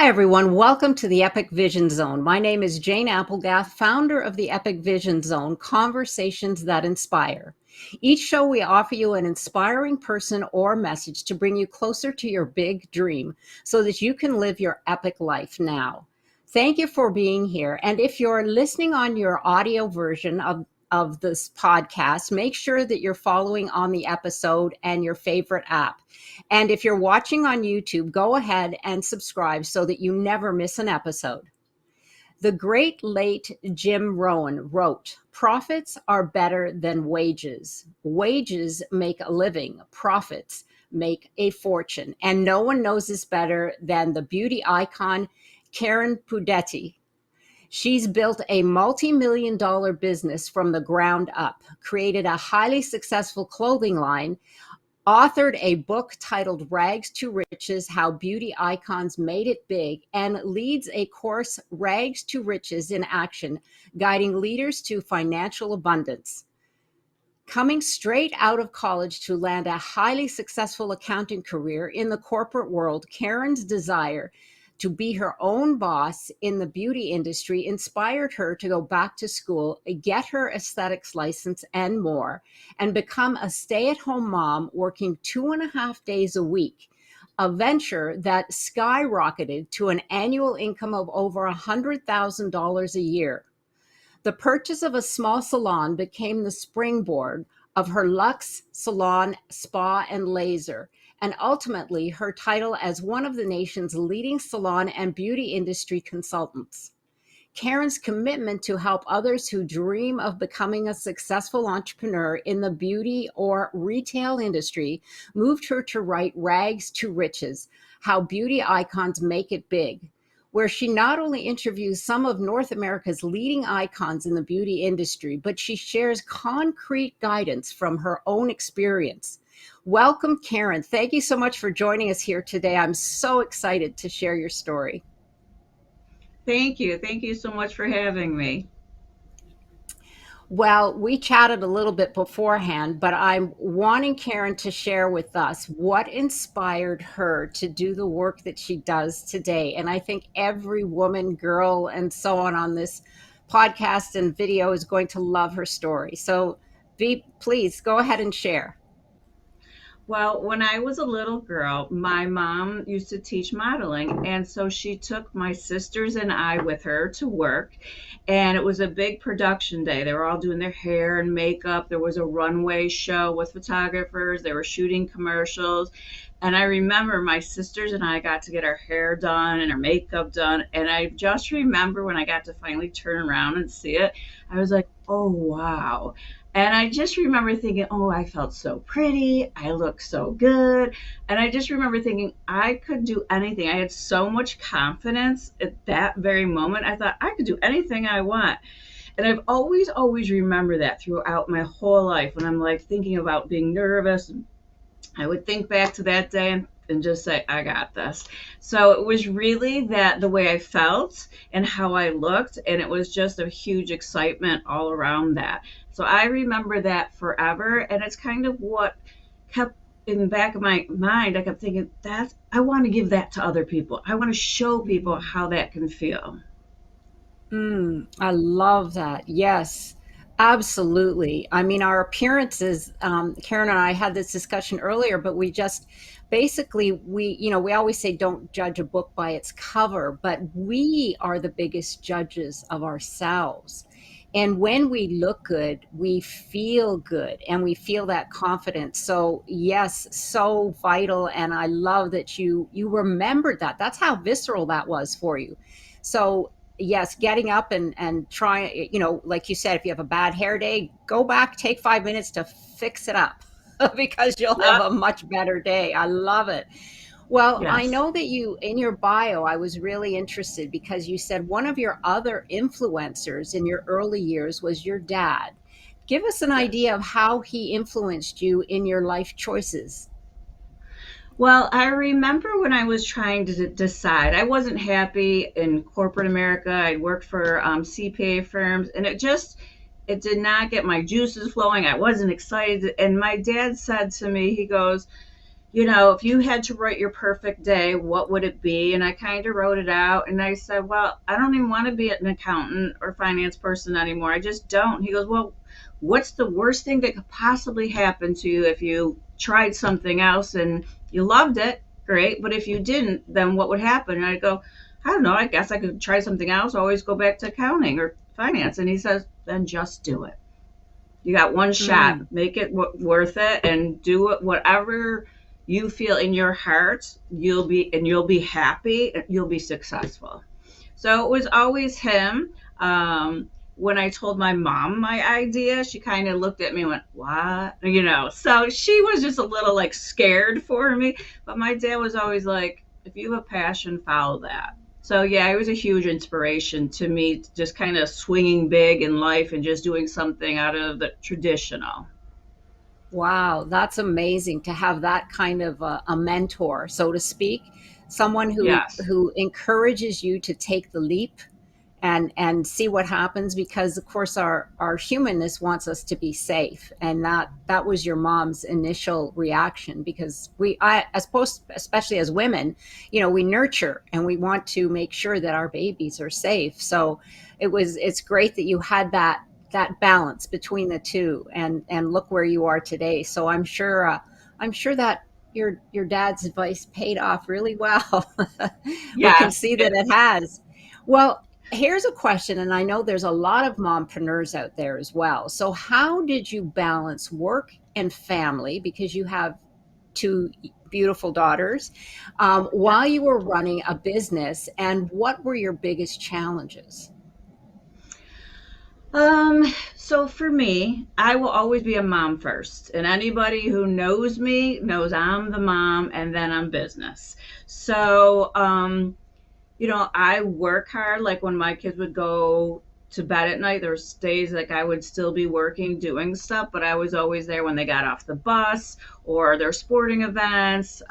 Hi, everyone. Welcome to the Epic Vision Zone. My name is Jane Applegath, founder of the Epic Vision Zone, Conversations that Inspire. Each show, we offer you an inspiring person or message to bring you closer to your big dream so that you can live your epic life now. Thank you for being here. And if you're listening on your audio version of this podcast, make sure that you're following on the episode and your favorite app. And if you're watching on YouTube, go ahead and subscribe so that you never miss an episode. The great late Jim Rohn wrote, "Profits are better than wages. Wages make a living. Profits make a fortune." And no one knows this better than the beauty icon, Karen Pudetti. She's built a multi-million dollar business from the ground up, created a highly successful clothing line, authored a book titled Rags to Riches: How Beauty Icons Made It Big, and leads a course, Rags to Riches in Action, guiding leaders to financial abundance. Coming straight out of college to land a highly successful accounting career in the corporate world, Karen's desire to be her own boss in the beauty industry inspired her to go back to school, get her aesthetics license and more, and become a stay-at-home mom working 2.5 days a week, a venture that skyrocketed to an annual income of over $100,000 a year. The purchase of a small salon became the springboard of her Luxe Salon, Spa, and Laser, and ultimately her title as one of the nation's leading salon and beauty industry consultants. Karen's commitment to help others who dream of becoming a successful entrepreneur in the beauty or retail industry moved her to write Rags to Riches: How Beauty Icons Make It Big, where she not only interviews some of North America's leading icons in the beauty industry, but she shares concrete guidance from her own experience. Welcome, Karen. Thank you so much for joining us here today. I'm so excited to share your story. Thank you. Thank you so much for having me. Well, we chatted a little bit beforehand, but I'm wanting Karen to share with us what inspired her to do the work that she does today. And I think every woman, girl, and so on this podcast and video is going to love her story. So please go ahead and share. Well, when I was a little girl, my mom used to teach modeling. And so she took my sisters and I with her to work. And it was a big production day. They were all doing their hair and makeup. There was a runway show with photographers. They were shooting commercials. And I remember my sisters and I got to get our hair done and our makeup done. And I just remember when I got to finally turn around and see it, I was like, oh, wow. And I just remember thinking, oh, I felt so pretty. I looked so good. And I just remember thinking I could do anything. I had so much confidence at that very moment. I thought I could do anything I want. And I've always remember that throughout my whole life when I'm like thinking about being nervous. I would think back to that day and just say, I got this. So it was really that the way I felt and how I looked, and it was just a huge excitement all around that. So I remember that forever, and it's kind of what kept in the back of my mind. I kept thinking, that's I want to give that to other people. I want to show people how that can feel. I love that. Yes, absolutely. I mean, our appearances, Karen and I had this discussion earlier, but we just basically, we always say don't judge a book by its cover, but we are the biggest judges of ourselves. And when we look good, we feel good and we feel that confidence. So yes, so vital. And I love that you remembered that. That's how visceral that was for you. So yes, getting up and trying, like you said, if you have a bad hair day, go back, take 5 minutes to fix it up because you'll have Yep. a much better day. I love it. Well, I Yes. know that you, in your bio, I was really interested because you said one of your other influencers in your early years was your dad. Give us an Yes. idea of how he influenced you in your life choices. Well, I remember when I was trying to decide, I wasn't happy in corporate America. I worked for CPA firms, and it did not get my juices flowing. I wasn't excited. And my dad said to me, he goes, if you had to write your perfect day, what would it be? And I kind of wrote it out. And I said, well, I don't even want to be an accountant or finance person anymore. I just don't. He goes, well, what's the worst thing that could possibly happen to you if you tried something else and you loved it? Great. But if you didn't, then what would happen? And I go, I don't know. I guess I could try something else, always go back to accounting or finance. And he says, then just do it. You got one shot. Mm. Make it worth it and do it whatever you feel in your heart. You'll be happy. You'll be successful. So it was always him. When I told my mom my idea, she kind of looked at me and went, "What?" So she was just a little like scared for me. But my dad was always like, "If you have a passion, follow that." So yeah, it was a huge inspiration to me, just kind of swinging big in life and just doing something out of the traditional. Wow, that's amazing to have that kind of a mentor, so to speak, someone Yes. who encourages you to take the leap and see what happens, because of course our humanness wants us to be safe, and that was your mom's initial reaction, because I suppose, especially as women, we nurture and we want to make sure that our babies are safe. So it's great that you had that balance between the two, and look where you are today. So I'm sure that your dad's advice paid off really well. We can Yes. see that it has. Well, here's a question, and I know there's a lot of mompreneurs out there as well. So, how did you balance work and family, because you have two beautiful daughters, Yeah. while you were running a business, and what were your biggest challenges? Um, so for me, I will always be a mom first. And anybody who knows me knows I'm the mom and then I'm business. So, I work hard. Like when my kids would go to bed at night, there's days like I would still be working, doing stuff, but I was always there when they got off the bus or their sporting events.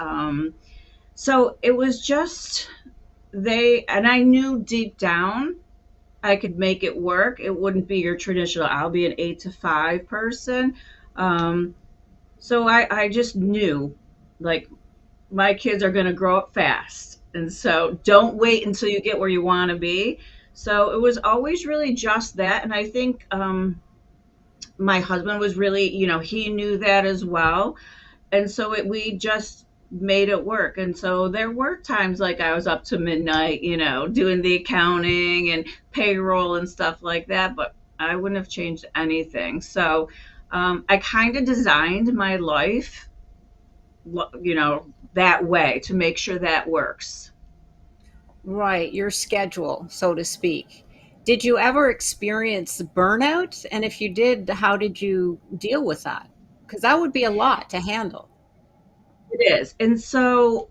So it was just and I knew deep down I could make it work. It wouldn't be your traditional, I'll be an 8 to 5 person. Um, so I just knew, like, my kids are going to grow up fast. And so don't wait until you get where you want to be. So it was always really just that. And I think my husband was really, he knew that as well. And so we just made it work. And so there were times like I was up to midnight, doing the accounting and payroll and stuff like that, but I wouldn't have changed anything. So I kind of designed my life, that way to make sure that works. Right, your schedule, so to speak. Did you ever experience burnout? And if you did, how did you deal with that? Because that would be a lot to handle. It is. And so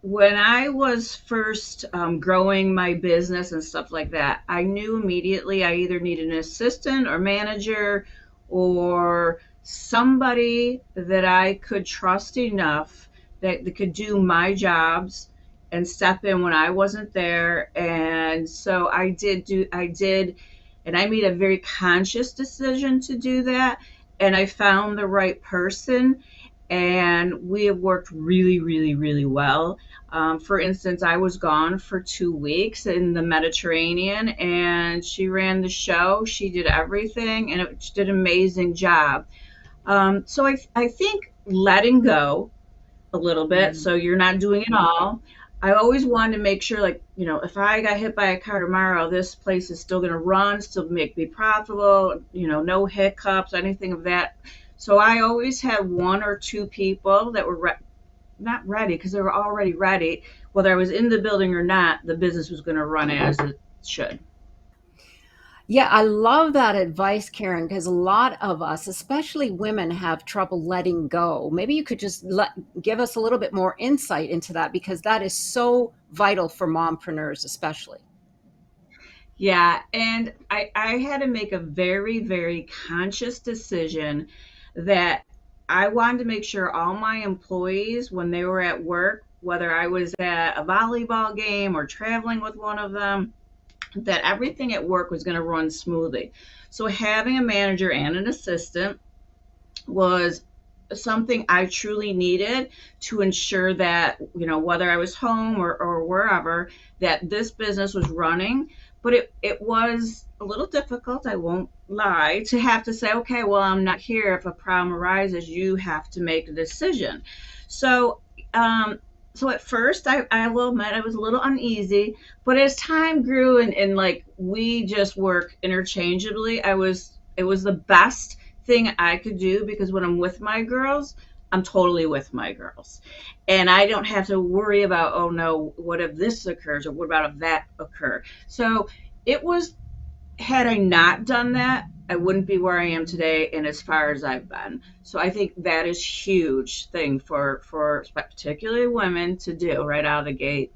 when I was first growing my business and stuff like that, I knew immediately I either needed an assistant or manager or somebody that I could trust enough that could do my jobs and step in when I wasn't there. And so I did, and I made a very conscious decision to do that. And I found the right person, and we have worked really, really, really well. For instance, I was gone for 2 weeks in the Mediterranean, and she ran the show. She did everything, and she did an amazing job. So I think letting go a little bit, Mm. so you're not doing it all. I always wanted to make sure, like, if I got hit by a car tomorrow, this place is still going to run, still make me profitable, no hiccups, anything of that. So I always had one or two people that were not ready because they were already ready. Whether I was in the building or not, the business was going to run as it should. Yeah, I love that advice, Karen, because a lot of us, especially women, have trouble letting go. Maybe you could just give us a little bit more insight into that, because that is so vital for mompreneurs, especially. Yeah, and I had to make a very, very conscious decision that I wanted to make sure all my employees, when they were at work, whether I was at a volleyball game or traveling with one of them, that everything at work was going to run smoothly. So having a manager and an assistant was something I truly needed to ensure that, whether I was home or wherever, that this business was running. But it was a little difficult, I won't lie, to have to say, okay, well, I'm not here. If a problem arises, you have to make a decision. So, um, so at first, I will admit I was a little uneasy, but as time grew and like we just work interchangeably, it was the best thing I could do because when I'm with my girls, I'm totally with my girls. And I don't have to worry about, oh no, what if this occurs or what about if that occur? So it was, had I not done that, I wouldn't be where I am today and as far as I've been. So I think that is huge thing for particularly women to do right out of the gate.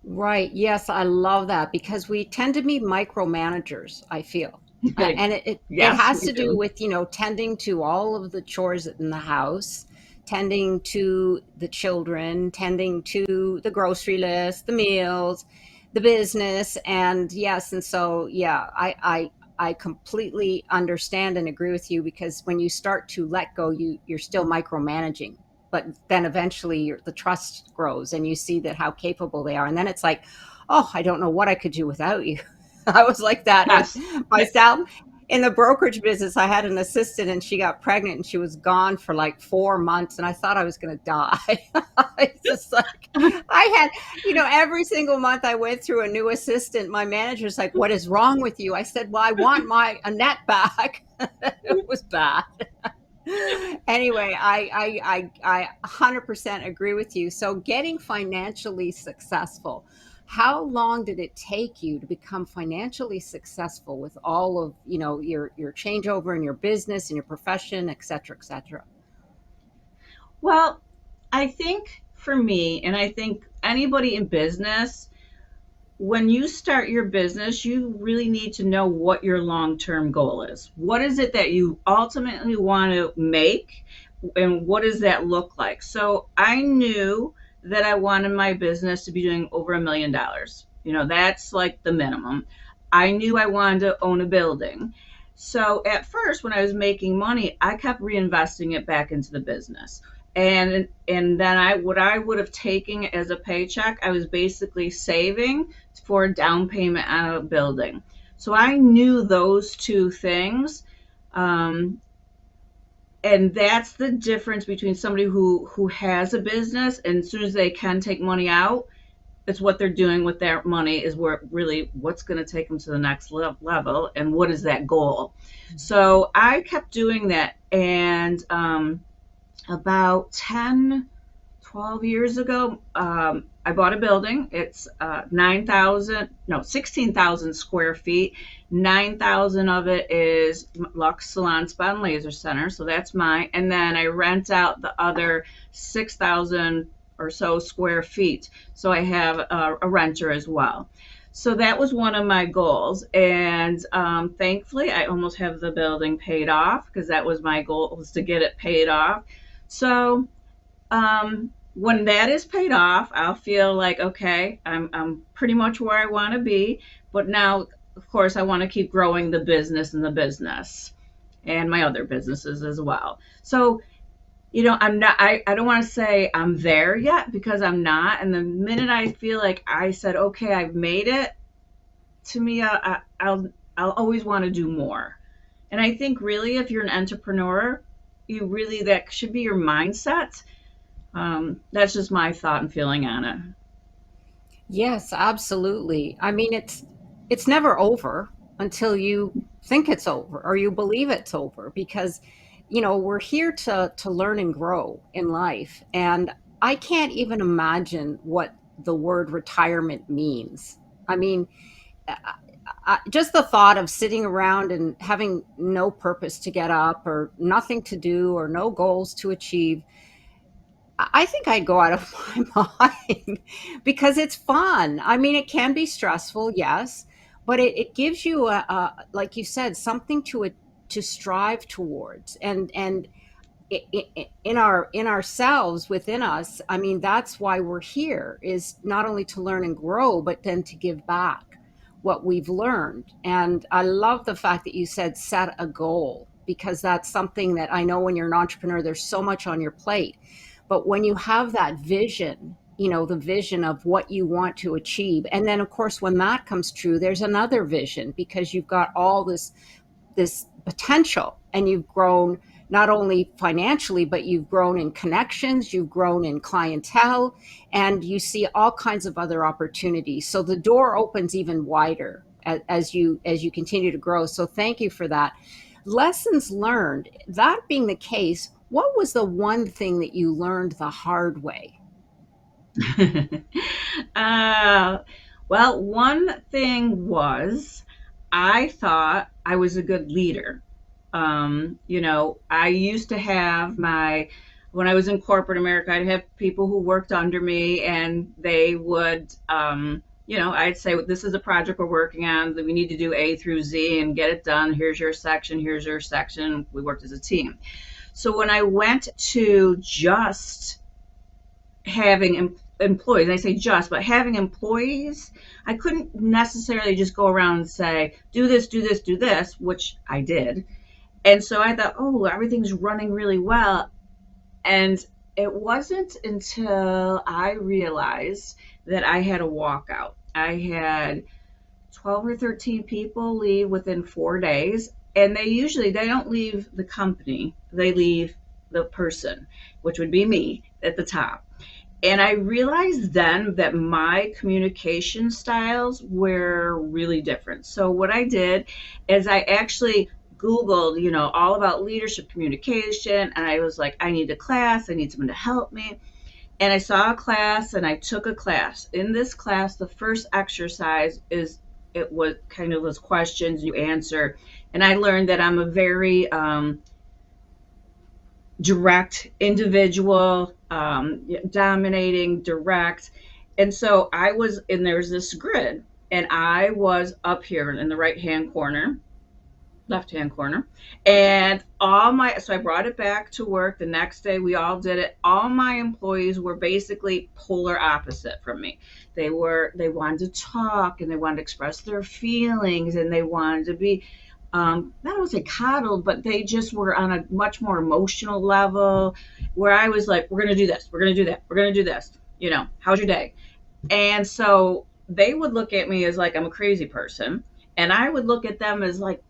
Right. Yes, I love that because we tend to be micromanagers, I feel. And it Yes, has we to do do. with, tending to all of the chores in the house, tending to the children, tending to the grocery list, the meals, the business. And yes, and so, yeah, I completely understand and agree with you because when you start to let go, you're still micromanaging, but then eventually the trust grows and you see that how capable they are, and then it's like, oh, I don't know what I could do without you. I was like that with Yes. myself in the brokerage business. I had an assistant and she got pregnant and she was gone for like 4 months and I thought I was going to die. It's just like I had, every single month I went through a new assistant. My manager's like, what is wrong with you? I said, well, I want my Annette back. It was bad. Anyway, I 100% agree with you. So, getting financially successful, how long did it take you to become financially successful with all of your changeover in your business and your profession, et cetera, et cetera? Well, I think for me, and I think anybody in business, when you start your business, you really need to know what your long term goal is. What is it that you ultimately want to make, and what does that look like? So I knew that I wanted my business to be doing over $1 million. That's like the minimum. I knew I wanted to own a building. So at first, when I was making money, I kept reinvesting it back into the business. And then what I would have taken as a paycheck, I was basically saving for a down payment on a building. So I knew those two things. Um, and that's the difference between somebody who has a business and as soon as they can take money out, it's what they're doing with their money is where really what's going to take them to the next level and what is that goal. So I kept doing that. And about 10 12 years ago, I bought a building. It's 9,000, no, 16,000 square feet. 9,000 of it is Luxe Salon Spa and Laser Center. So that's mine. And then I rent out the other 6,000 or so square feet. So I have a renter as well. So that was one of my goals. And thankfully, I almost have the building paid off because that was my goal, was to get it paid off. So when that is paid off, I'll feel like, okay, I'm pretty much where I want to be. But now, of course, I want to keep growing the business and the business and my other businesses as well. So, I don't want to say I'm there yet because I'm not. And the minute I feel like I said, okay, I've made it, to me, I'll always want to do more. And I think really, if you're an entrepreneur, that should be your mindset. That's just my thought and feeling on it. Yes, absolutely. I mean, it's never over until you think it's over or you believe it's over because we're here to learn and grow in life. And I can't even imagine what the word retirement means. I mean, just the thought of sitting around and having no purpose to get up or nothing to do or no goals to achieve, I think I'd go out of my mind because it's fun. I mean, it can be stressful, yes, but it gives you like you said, something to strive towards, and in ourselves within us. I mean, that's why we're here is not only to learn and grow, but then to give back what we've learned. And I love the fact that you said set a goal because that's something that I know when you're an entrepreneur, there's so much on your plate. But when you have that vision, the vision of what you want to achieve, and then of course when that comes true, there's another vision because you've got all this potential, and you've grown not only financially, but you've grown in connections, you've grown in clientele, and you see all kinds of other opportunities. So the door opens even wider as you continue to grow. So thank you for that. Lessons learned. That being the case, what was the one thing that you learned the hard way? uh, well, one thing was I thought I was a good leader. I used to have when I was in corporate America, I'd have people who worked under me, and they would, I'd say, this is a project we're working on that we need to do A through Z and get it done. Here's your section. Here's your section. We worked as a team. So when I went to just having employees, I say just, but having employees, I couldn't necessarily just go around and say, do this, do this, do this, which I did. And so I thought, oh, everything's running really well. And it wasn't until I realized that I had a walkout. I had 12 or 13 people leave within 4 days. And they don't leave the company, they leave the person, which would be me at the top. And I realized then that my communication styles were really different. So what I did is I actually Googled, all about leadership communication. And I was like, I need a class. I need someone to help me. And I saw a class and I took a class. In this class, the first exercise it was kind of those questions you answer. And I learned that I'm a very direct individual, dominating, direct. And so there's this grid, and I was up here in the left hand corner. And so I brought it back to work the next day. We all did it. All my employees were basically polar opposite from me. They wanted to talk, and they wanted to express their feelings, and they wanted to be, not to say coddled, but they just were on a much more emotional level, where I was like, we're going to do this, we're going to do that, we're going to do this. How's your day? And so they would look at me as like I'm a crazy person. And I would look at them as like,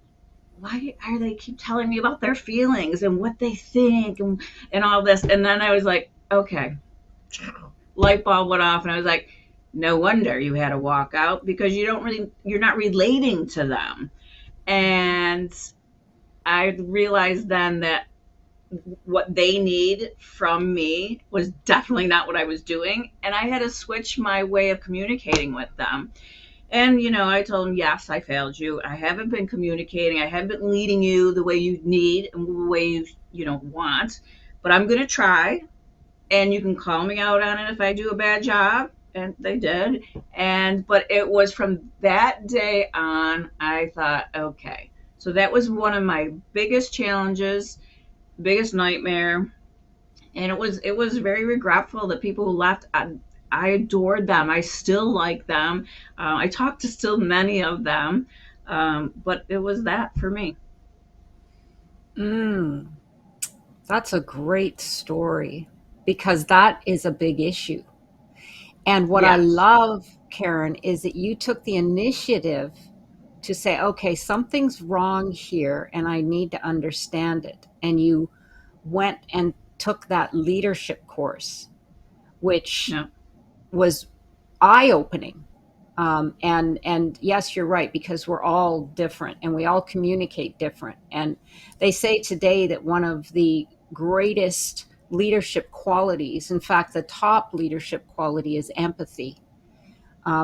why are they keep telling me about their feelings and what they think and all this? And then I was like, okay, light bulb went off, and I was like, no wonder you had a walkout, because you're not relating to them. And I realized then that what they need from me was definitely not what I was doing. And I had to switch my way of communicating with them. And, I told them, yes, I failed you. I haven't been communicating. I haven't been leading you the way you need and the way you want. But I'm going to try. And you can call me out on it if I do a bad job. And they did. But it was from that day on, I thought, okay. So that was one of my biggest challenges, biggest nightmare. And it was very regretful that people who left. I adored them. I still like them. I talk to still many of them. But it was that for me. Mm, that's a great story because that is a big issue. And what I Yes. love, Karen, is that you took the initiative to say, okay, something's wrong here and I need to understand it. And you went and took that leadership course, which Yeah. was eye opening. And yes, you're right, because we're all different and we all communicate different. And they say today that one of the greatest leadership qualities, in fact, the top leadership quality, is empathy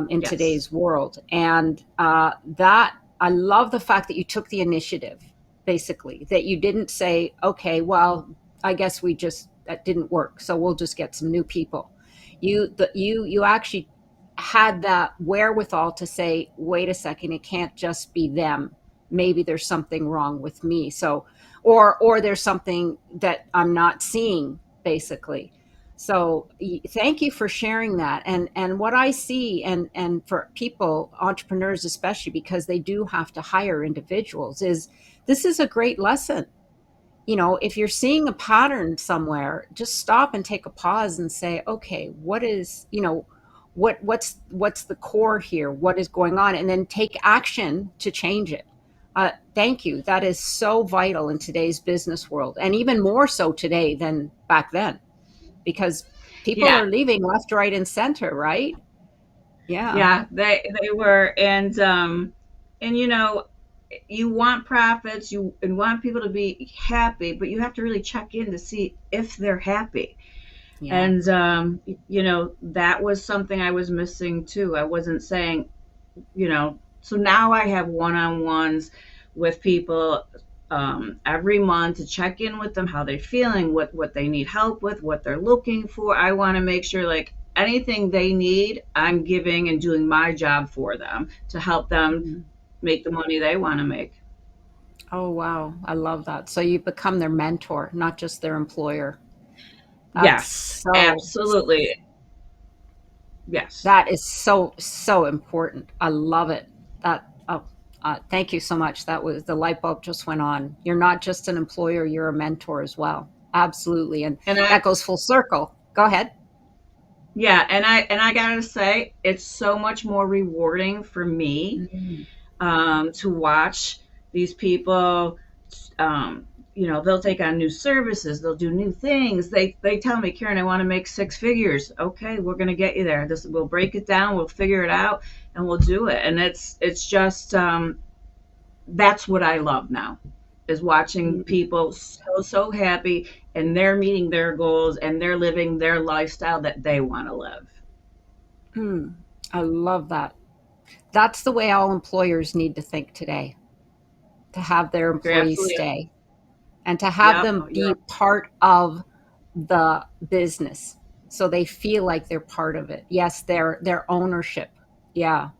in Yes. today's world. And that I love the fact that you took the initiative, basically, that you didn't say, okay, well, I guess that didn't work, so we'll just get some new people. You actually had that wherewithal to say, wait a second, it can't just be them. Maybe there's something wrong with me. So, or there's something that I'm not seeing, basically. So thank you for sharing that. And what I see, and for people, entrepreneurs especially, because they do have to hire individuals, is this is a great lesson. if you're seeing a pattern somewhere, just stop and take a pause and say, okay, what is, what's the core here? What is going on? And then take action to change it. Thank you. That is so vital in today's business world, and even more so today than back then, because people Yeah, are leaving left, right, and center, right? Yeah. yeah, they were, and you want profits, you and want people to be happy, but you have to really check in to see if they're happy. Yeah. And that was something I was missing too. I wasn't saying, so now I have one-on-ones with people every month to check in with them, how they're feeling, what they need help with, what they're looking for. I want to make sure, like, anything they need, I'm giving and doing my job for them to help them Mhm. make the money they want to make. Oh, wow. I love that. So you become their mentor, not just their employer. That's Yes, so, absolutely. Yes. that is so, so important. I love it. Thank you so much. That was the light bulb just went on. You're not just an employer, you're a mentor as well. Absolutely. And And I that goes full circle. Go ahead. Yeah, and I gotta say, it's so much more rewarding for me Mhm. to watch these people. They'll take on new services, they'll do new things. They tell me, Karen, I want to make six figures. Okay, we're gonna get you there. This We'll break it down, we'll figure it out, and we'll do it. And it's just that's what I love now, is watching Mm. people so happy, and they're meeting their goals and they're living their lifestyle that they want to live. Mm. I love that. That's the way all employers need to think today, to have their You're employees absolutely, stay and to have yep, them you're be part of the business so they feel like they're part of it. Yes, their ownership. Yeah.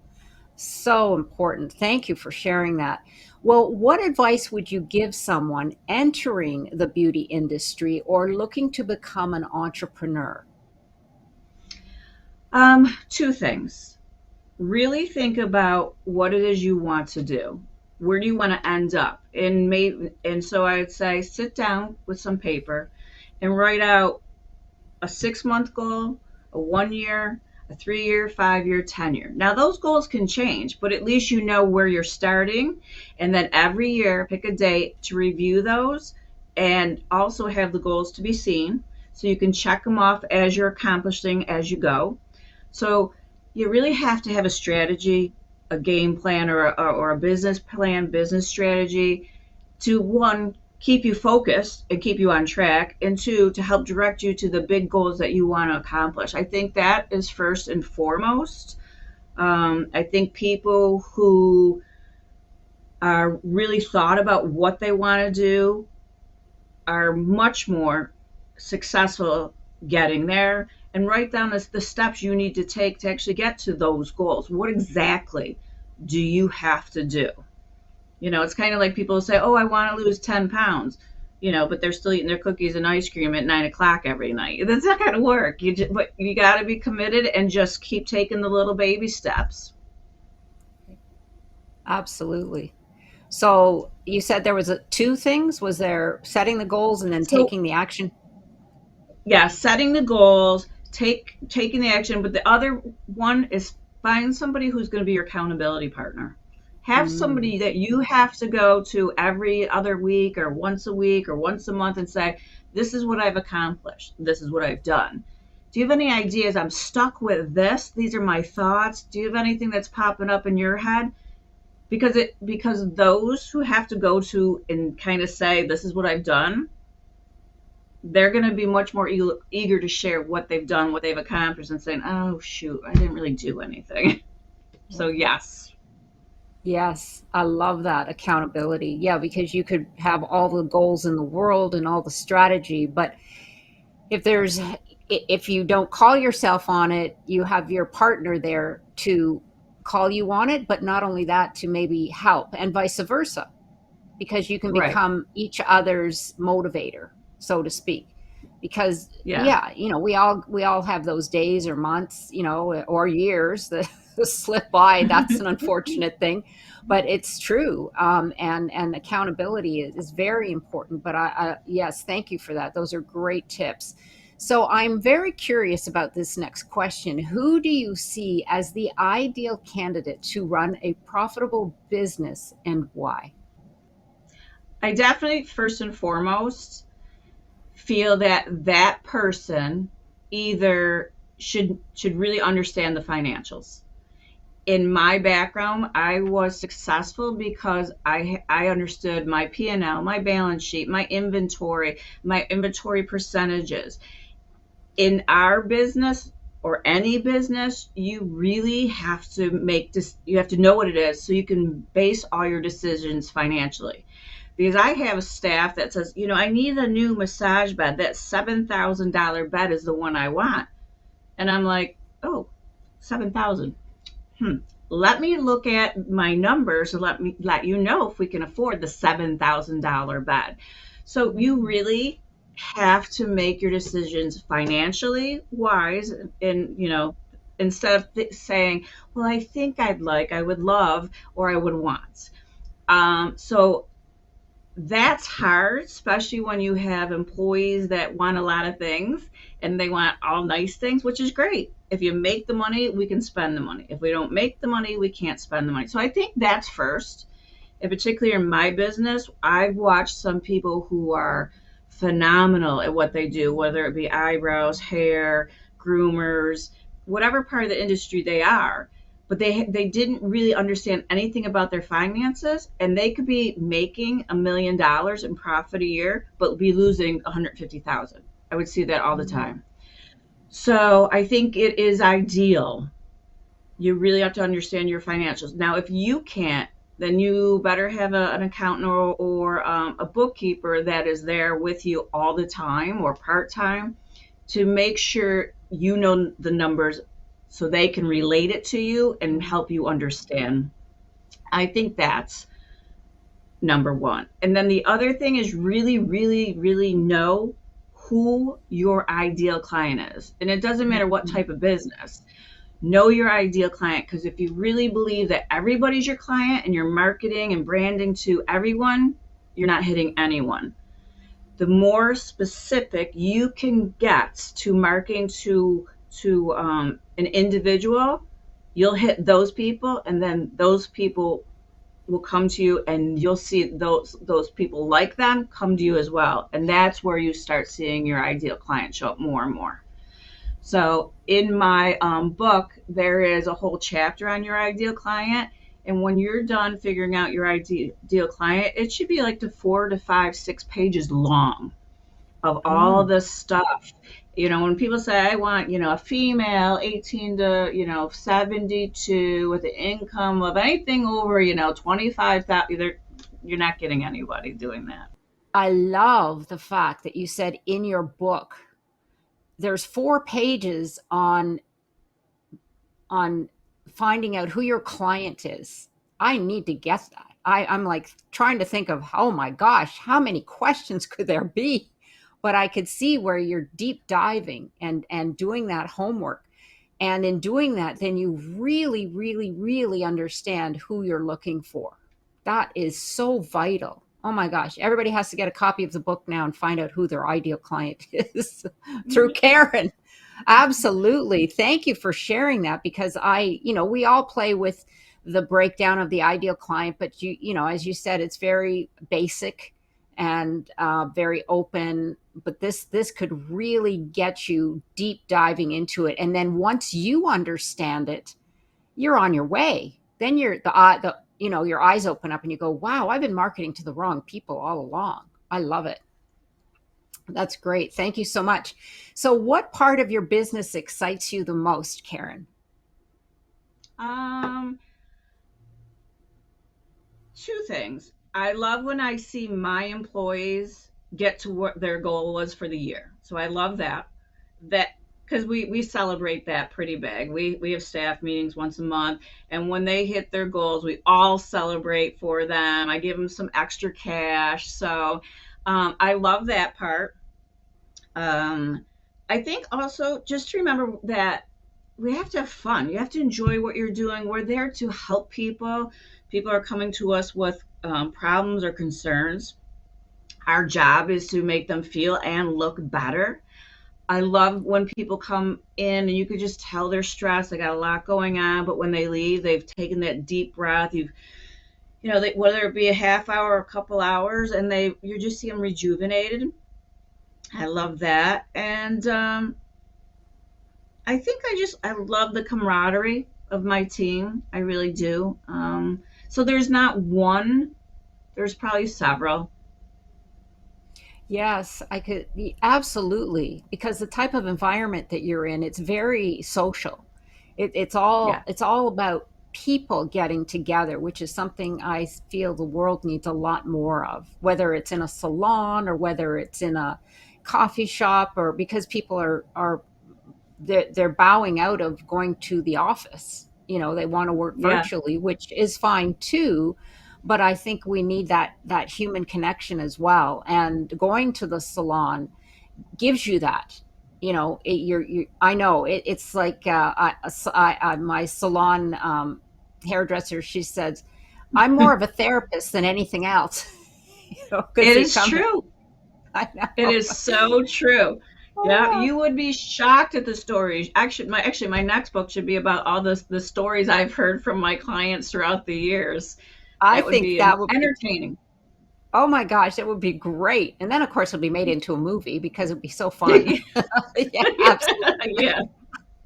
So important. Thank you for sharing that. Well, what advice would you give someone entering the beauty industry or looking to become an entrepreneur? two things. Really think about what it is you want to do. Where do you want to end up? And so I'd say sit down with some paper and write out a 6 month goal, a 1 year, a 3 year, 5 year, 10 year. Now, those goals can change, but at least you know where you're starting. And then every year, pick a date to review those and also have the goals to be seen. So you can check them off as you're accomplishing as you go. So you really have to have a strategy, a game plan, or a business plan, business strategy to, one, keep you focused and keep you on track, and two, to help direct you to the big goals that you want to accomplish. I think that is first and foremost. I think people who are really thought about what they want to do are much more successful getting there. And write down the steps you need to take to actually get to those goals. What exactly do you have to do? It's kind of like people say, "Oh, I want to lose 10 pounds," but they're still eating their cookies and ice cream at 9 o'clock every night. That's not going to work. But you got to be committed and just keep taking the little baby steps. Absolutely. So you said there was two things. Was there setting the goals and then So, taking the action? yeah, setting the goals, taking the action, but the other one is find somebody who's going to be your accountability partner. Have Mm. somebody that you have to go to every other week or once a week or once a month and say, "This is what I've accomplished. This is what I've done. Do you have any ideas? I'm stuck with this. These are my thoughts. Do you have anything that's popping up in your head?" Because those who have to go to and kind of say, "This is what I've done," they're going to be much more eager to share what they've done, what they've accomplished, and saying, "Oh, shoot, I didn't really do anything." So, yes. Yes, I love that accountability. Yeah, because you could have all the goals in the world and all the strategy, but if there's if you don't call yourself on it, you have your partner there to call you on it, but not only that, to maybe help and vice versa, because you can Right. become each other's motivator, so to speak. Because Yeah. yeah, we all have those days or months, or years that slip by. That's an unfortunate thing, but it's true. And accountability is very important. But yes, thank you for that. Those are great tips. So I'm very curious about this next question. Who do you see as the ideal candidate to run a profitable business, and why? I definitely, first and foremost, feel that that person either should really understand the financials. In my background, I was successful because I understood my P&L, my balance sheet, my inventory percentages. In our business or any business, you really have to make this, you have to know what it is so you can base all your decisions financially. Because I have a staff that says, I need a new massage bed. That $7,000 bed is the one I want. And I'm like, oh, 7,000. Hmm. Let me look at my numbers and let you know if we can afford the $7,000 bed. So you really have to make your decisions financially wise, and instead of saying, well, I think I would love, or I would want. So that's hard, especially when you have employees that want a lot of things and they want all nice things, which is great. If you make the money, we can spend the money. If we don't make the money, we can't spend the money. So I think that's first. And particularly in my business, I've watched some people who are phenomenal at what they do, whether it be eyebrows, hair, groomers, whatever part of the industry they are, but they didn't really understand anything about their finances, and they could be making $1 million in profit a year but be losing 150,000. I would see that all the time. So I think it is ideal. You really have to understand your financials. Now, if you can't, then you better have an accountant, or a bookkeeper that is there with you all the time or part time, to make sure you know the numbers so they can relate it to you and help you understand. I think that's number one. And then the other thing is really, really, really know who your ideal client is. And it doesn't matter what type of business. Know your ideal client, because if you really believe that everybody's your client and you're marketing and branding to everyone, you're not hitting anyone. The more specific you can get to marketing to an individual, you'll hit those people, and then those people will come to you, and you'll see those people like them come to you as well, and that's where you start seeing your ideal client show up more and more. So in my book, there is a whole chapter on your ideal client. And when you're done figuring out your ideal client, it should be like the 4 to 5, 6 pages long of all Mm. this stuff. When people say, I want, a female 18 to, 72 with an income of anything over, 25,000, you're not getting anybody doing that. I love the fact that you said in your book there's 4 pages on finding out who your client is. I need to get that. I'm like trying to think of, oh my gosh, how many questions could there be? But I could see where you're deep diving and doing that homework. And in doing that, then you really, really, really understand who you're looking for. That is so vital. Oh my gosh, everybody has to get a copy of the book now and find out who their ideal client is through Karen. Absolutely. Thank you for sharing that, because we all play with the breakdown of the ideal client, but as you said, it's very basic and very open. But this could really get you deep diving into it, and then once you understand it, you're on your way. Then your eyes open up and you go, wow, I've been marketing to the wrong people all along. I love it. That's great. Thank you so much. So, what part of your business excites you the most, Karen? Um, Two things. I love when I see my employees get to what their goal was for the year. So I love that. That because we celebrate that pretty big. We have staff meetings once a month, and when they hit their goals, we all celebrate for them. I give them some extra cash. So I love that part. Um, I think also just to remember that we have to have fun. You have to enjoy what you're doing. We're there to help people. People are coming to us with problems or concerns. Our job is to make them feel and look better. I love when people come in and you could just tell they're stressed. They got a lot going on, but when they leave, they've taken that deep breath. Whether it be a half hour or a couple hours, and you just see them rejuvenated. I love that, and I love the camaraderie of my team. I really do. So there's not one. There's probably several. Yes, I could absolutely, because the type of environment that you're in, it's very social. Yeah, it's all about people getting together, which is something I feel the world needs a lot more of, whether it's in a salon or whether it's in a coffee shop, or because people are they're bowing out of going to the office. They want to work yeah, virtually, which is fine too, but I think we need that human connection as well. And going to the salon gives you that. I know it's like my salon hairdresser. She says, "I'm more of a therapist than anything else," because it they is come in. true. I It know. is so true. Yeah, Oh, you would be shocked at the stories. Actually, my next book should be about all the stories I've heard from my clients throughout the years. I That would think be that would be. entertaining. Oh my gosh, that would be great. And then, of course, it'll be made into a movie because it'd be so fun. Yeah, absolutely. Yeah.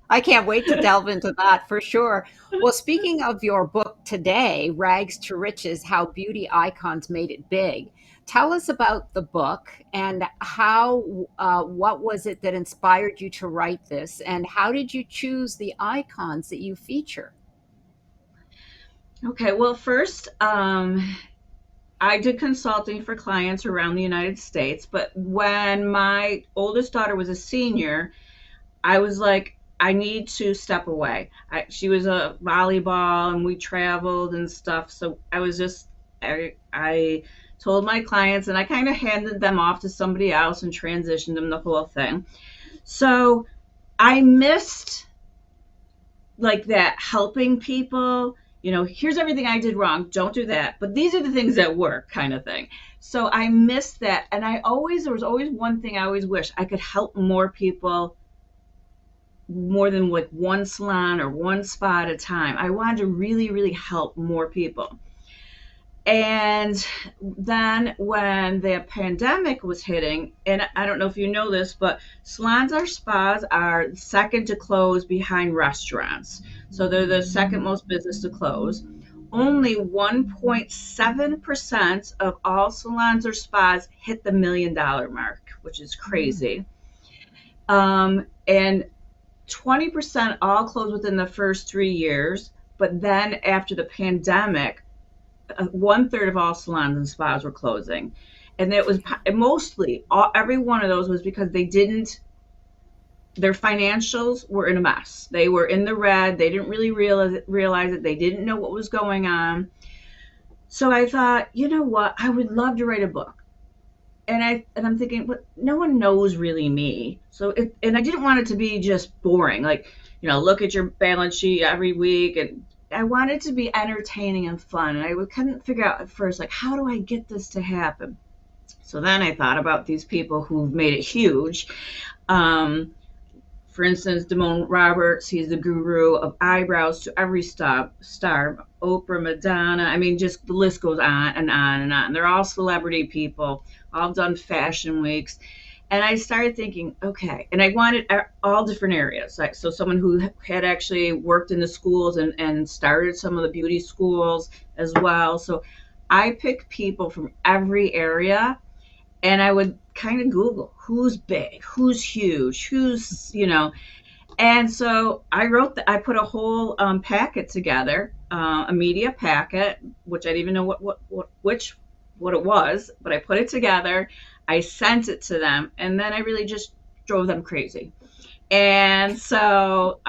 I can't wait to delve into that for sure. Well, speaking of your book today, Rags to Riches: How Beauty Icons Made It Big, tell us about the book and what was it that inspired you to write this, and how did you choose the icons that you feature? Okay. Well, first, I did consulting for clients around the United States, but when my oldest daughter was a senior, I was like, I need to step away. She was a volleyball and we traveled and stuff. So I told my clients and I kind of handed them off to somebody else and transitioned them the whole thing. So I missed like that helping people, here's everything I did wrong, don't do that, but these are the things that work, kind of thing. So I missed that, and there was always one thing I always wish I could help more people, more than like one salon or one spa at a time. I wanted to really, really help more people. And then when the pandemic was hitting, and I don't know if you know this, but salons or spas are second to close behind restaurants. So they're the second most business to close. Only 1.7% of all salons or spas hit the $1 million mark, which is crazy. And 20% all closed within the first 3 years. But then after the pandemic, one third of all salons and spas were closing. And it was mostly every one of those was because their financials were in a mess. They were in the red. They didn't really realize it. They didn't know what was going on. So I thought, you know what? I would love to write a book. And I'm thinking, but no one knows really me. And I didn't want it to be just boring, like, look at your balance sheet every week. And I wanted it to be entertaining and fun. And I couldn't figure out at first, like, how do I get this to happen? So then I thought about these people who've made it huge. Um, for instance, Damone Roberts, he's the guru of eyebrows to every star, Oprah, Madonna. I mean, just the list goes on and on and on. They're all celebrity people, all done fashion weeks. And I started thinking, okay, and I wanted all different areas. Like, so someone who had actually worked in the schools and started some of the beauty schools as well. So I picked people from every area, and I would kind of Google who's big, who's huge, and so I put a whole packet together, a media packet, which I didn't even know what it was, but I put it together. I sent it to them, and then I really just drove them crazy. And so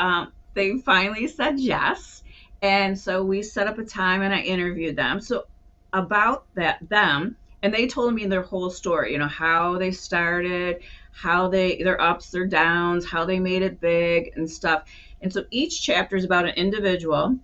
they finally said yes. And so we set up a time and I interviewed them. So about them, and they told me their whole story, how they started, how their ups, their downs, how they made it big and stuff. And so each chapter is about an individual.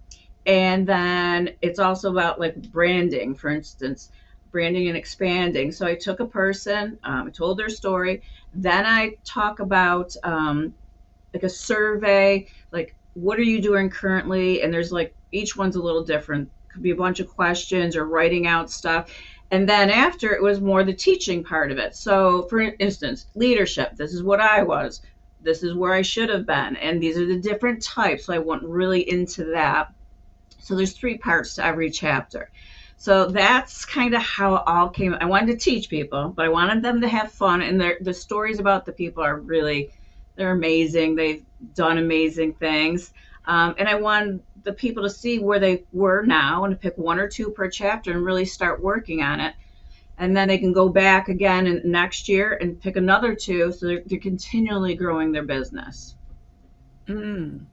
And then it's also about like branding, for instance, branding and expanding. So I took a person, I told their story. Then I talk about like a survey, like what are you doing currently? And there's like each one's a little different. Could be a bunch of questions or writing out stuff. And then after it was more the teaching part of it. So for instance, leadership, this is what I was. This is where I should have been. And these are the different types. So I went really into that. So there's three parts to every chapter. So that's kind of how it all came. I wanted to teach people, but I wanted them to have fun. And the stories about the people are really, they're amazing. They've done amazing things. And I wanted the people to see where they were now and to pick one or two per chapter and really start working on it. And then they can go back again next year and pick another two. So they're continually growing their business. Mm.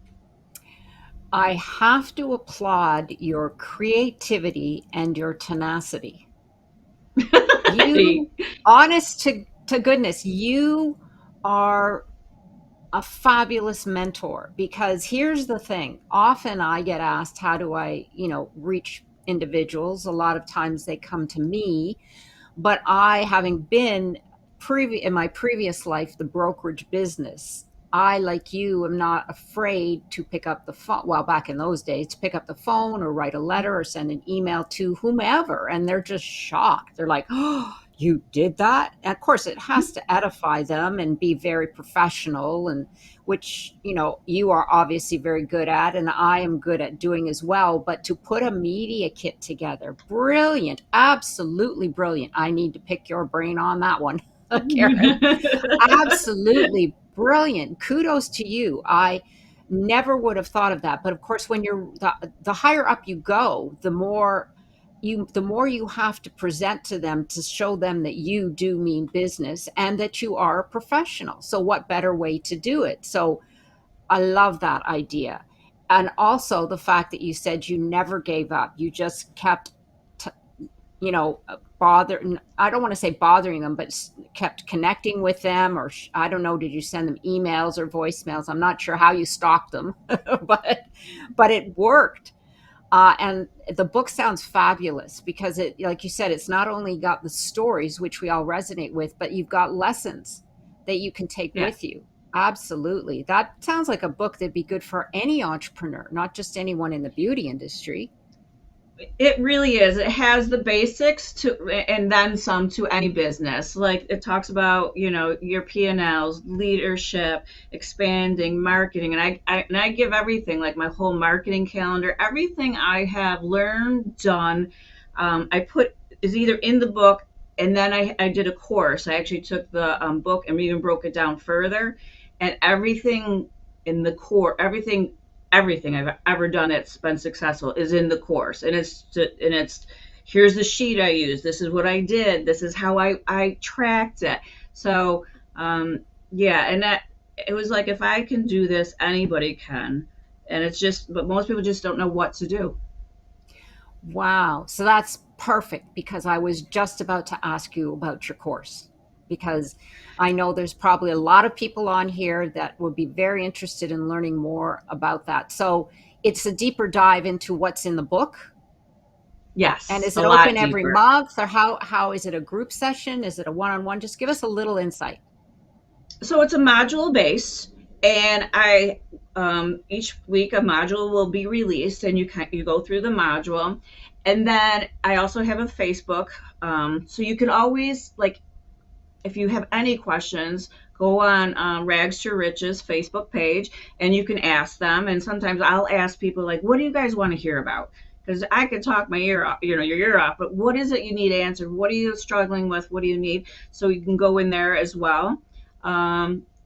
I have to applaud your creativity and your tenacity. You, honest to goodness, you are a fabulous mentor, because here's the thing. Often I get asked, how do I, reach individuals? A lot of times they come to me, but I, having been in my previous life, the brokerage business, I, like you, am not afraid to pick up the phone. Well, back in those days, to pick up the phone or write a letter or send an email to whomever. And they're just shocked. They're like, oh, you did that? And of course, it has to edify them and be very professional, and which, you are obviously very good at, and I am good at doing as well. But to put a media kit together, brilliant, absolutely brilliant. I need to pick your brain on that one, Karen. Absolutely brilliant. Kudos to you. I never would have thought of that. But of course, when the higher up you go, the more you have to present to them to show them that you do mean business and that you are a professional. So what better way to do it? So I love that idea. And also the fact that you said you never gave up. You just kept t- you know, bothering, I don't want to say bothering them, but kept connecting with them, or I don't know, did you send them emails or voicemails? I'm not sure how you stalked them, but it worked. And the book sounds fabulous because it, like you said, it's not only got the stories, which we all resonate with, but you've got lessons that you can take Yeah. with you. Absolutely. That sounds like a book that'd be good for any entrepreneur, not just anyone in the beauty industry. It really is. It has the basics to, and then some to any business. Like it talks about, your P&Ls, leadership, expanding, marketing, and I give everything, like my whole marketing calendar, everything I have learned, done. I put is either in the book, and then I did a course. I actually took the book and even broke it down further, and everything in the core, everything I've ever done that's been successful is in the course, and it's here's the sheet I use. This is what I did. This is how I tracked it. So yeah, and that it was like if I can do this, anybody can. And it's just, but most people just don't know what to do. Wow. So that's perfect, because I was just about to ask you about your course, because I know there's probably a lot of people on here that would be very interested in learning more about that. So it's a deeper dive into what's in the book. And Yes, is a it open lot every deeper. month, or how is it a group session? Is it a one-on-one? Just give us a little insight. So it's a module base, and I each week a module will be released, and you go through the module, and then I also have a Facebook, so you can always, like, if you have any questions, go on Rags to Riches Facebook page, and you can ask them. And sometimes I'll ask people, like, what do you guys want to hear about? Because I could talk my ear off, your ear off, but what is it you need answered? What are you struggling with? What do you need? So you can go in there as well.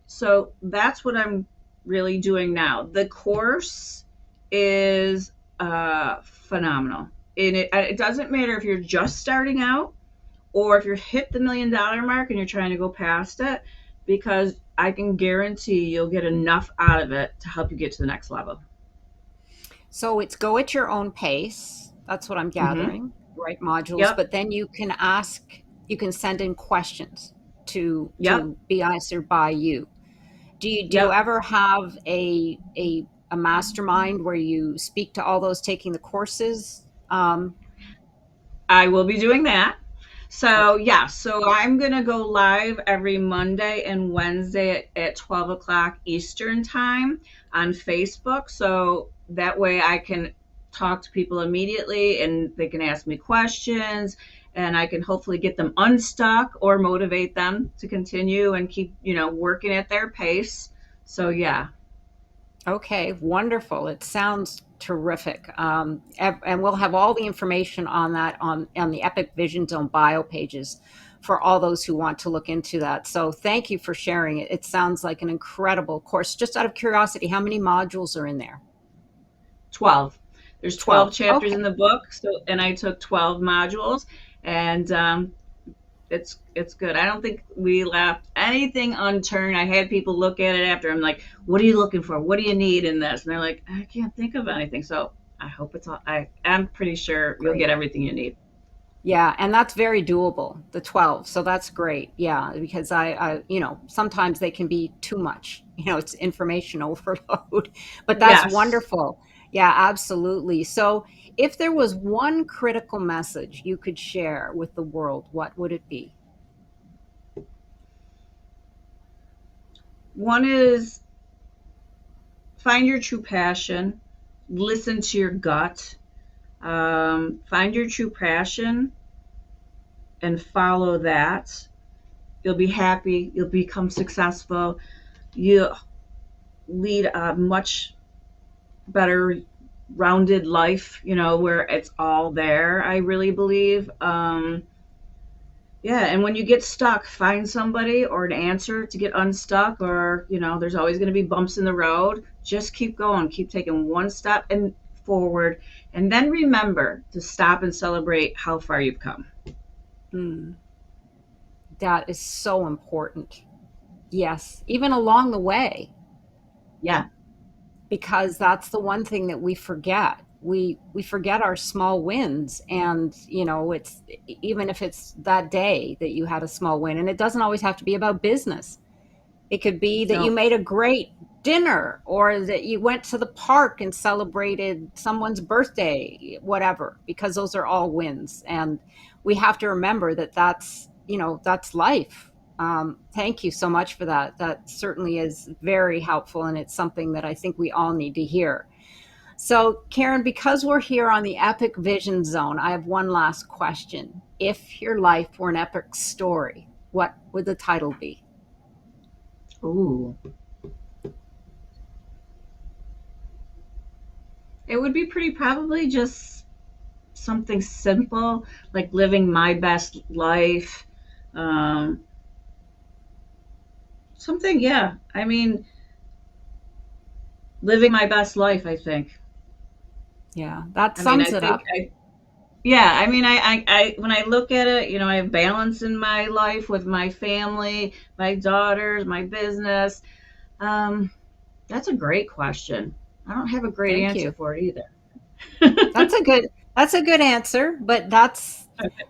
So that's what I'm really doing now. The course is phenomenal. And it doesn't matter if you're just starting out or if you're hit the $1 million mark and you're trying to go past it, because I can guarantee you'll get enough out of it to help you get to the next level. So it's go at your own pace. That's what I'm Mm-hmm. gathering, right? Modules, Yep. but then you can ask You can send in questions Yep. to be answered by you. Do you Yep. ever have a mastermind where you speak to all those taking the courses? I will be doing that. So, Okay. yeah, so I'm going to go live every Monday and Wednesday at 12 o'clock Eastern time on Facebook. So that way I can talk to people immediately and they can ask me questions and I can hopefully get them unstuck or motivate them to continue and keep, working at their pace. So, yeah. Okay, wonderful. It sounds terrific. And we'll have all the information on that on the Epic Vision Zone bio pages for all those who want to look into that. So thank you for sharing it. It sounds like an incredible course. Just out of curiosity, how many modules are in there? 12. There's 12 12. chapters Okay, in the book, so and I took 12 modules, and it's good. I don't think we left anything unturned. I had people look at it after. I'm like, "What are you looking for? What do you need in this?" And they're like, "I can't think of anything." So I hope it's all. I'm pretty sure you'll great. get everything you need. Yeah, and that's very doable, the 12. So that's great. Yeah, because sometimes they can be too much. It's information overload, but that's Yes. wonderful. Yeah, absolutely. So if there was one critical message you could share with the world, what would it be? One is find your true passion, listen to your gut, find your true passion, and follow that. You'll be happy. You'll become successful. You lead a much better rounded life, where it's all there, I really believe. Yeah, and when you get stuck, find somebody or an answer to get unstuck, or, there's always going to be bumps in the road. Just keep going, keep taking one step and forward, and then remember to stop and celebrate how far you've come. Hmm, that is so important. Yes, even along the way, Yeah. because that's the one thing that we forget. We forget our small wins, and it's even if it's that day that you had a small win, and it doesn't always have to be about business. It could be that you No. made a great dinner, or that you went to the park and celebrated someone's birthday, whatever, because those are all wins. And we have to remember that that's life. Thank you so much for that. That certainly is very helpful. And it's something that I think we all need to hear. So, Karen, because we're here on the Epic Vision Zone, I have one last question. If your life were an epic story, what would the title be? Ooh. It would be pretty probably just something simple, like living my best life. Um, something, yeah. I mean, living my best life, I think. Yeah, that I mean, sums it up. yeah, I mean, when I look at it, I have balance in my life with my family, my daughters, my business. Um, that's a great question. I don't have a great Thank answer you. for it either. That's a good that's a good answer, but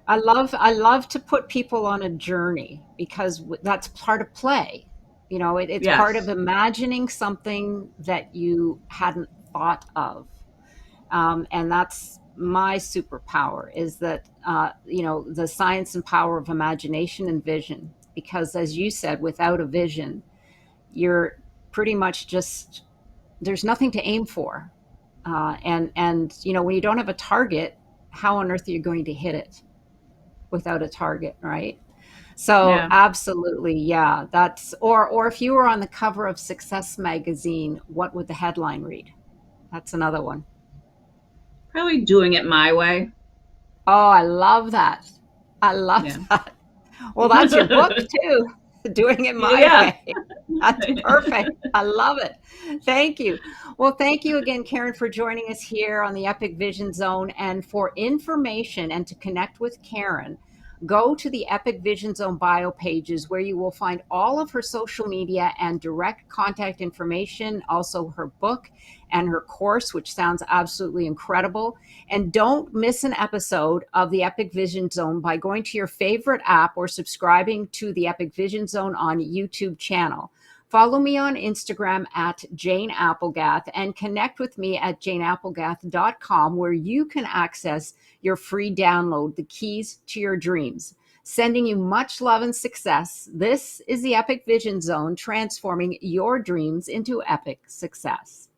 I love to put people on a journey because that's part of play. It's part of Yes. imagining something that you hadn't thought of. And that's my superpower is that the science and power of imagination and vision. Because as you said, without a vision, you're pretty much just there's nothing to aim for. And when you don't have a target, how on earth are you going to hit it without a target, right? So Yeah. absolutely, yeah. Or if you were on the cover of Success magazine, what would the headline read? That's another one. Probably doing it my way. Oh, I love that. I love Yeah. that. Well, that's your book too. Doing it my Yeah. way. That's perfect. I love it. Thank you. Well, thank you again, Karen, for joining us here on the Epic Vision Zone. And for information and to connect with Karen, Go to the Epic Vision Zone bio pages where you will find all of her social media and direct contact information, also her book and her course, which sounds absolutely incredible. And don't miss an episode of the Epic Vision Zone by going to your favorite app or subscribing to the Epic Vision Zone on YouTube channel. Follow me on Instagram at Jane Applegath and connect with me at janeapplegath.com, where you can access your free download, The Keys to Your Dreams. Sending you much love and success. This is the Epic Vision Zone, transforming your dreams into epic success.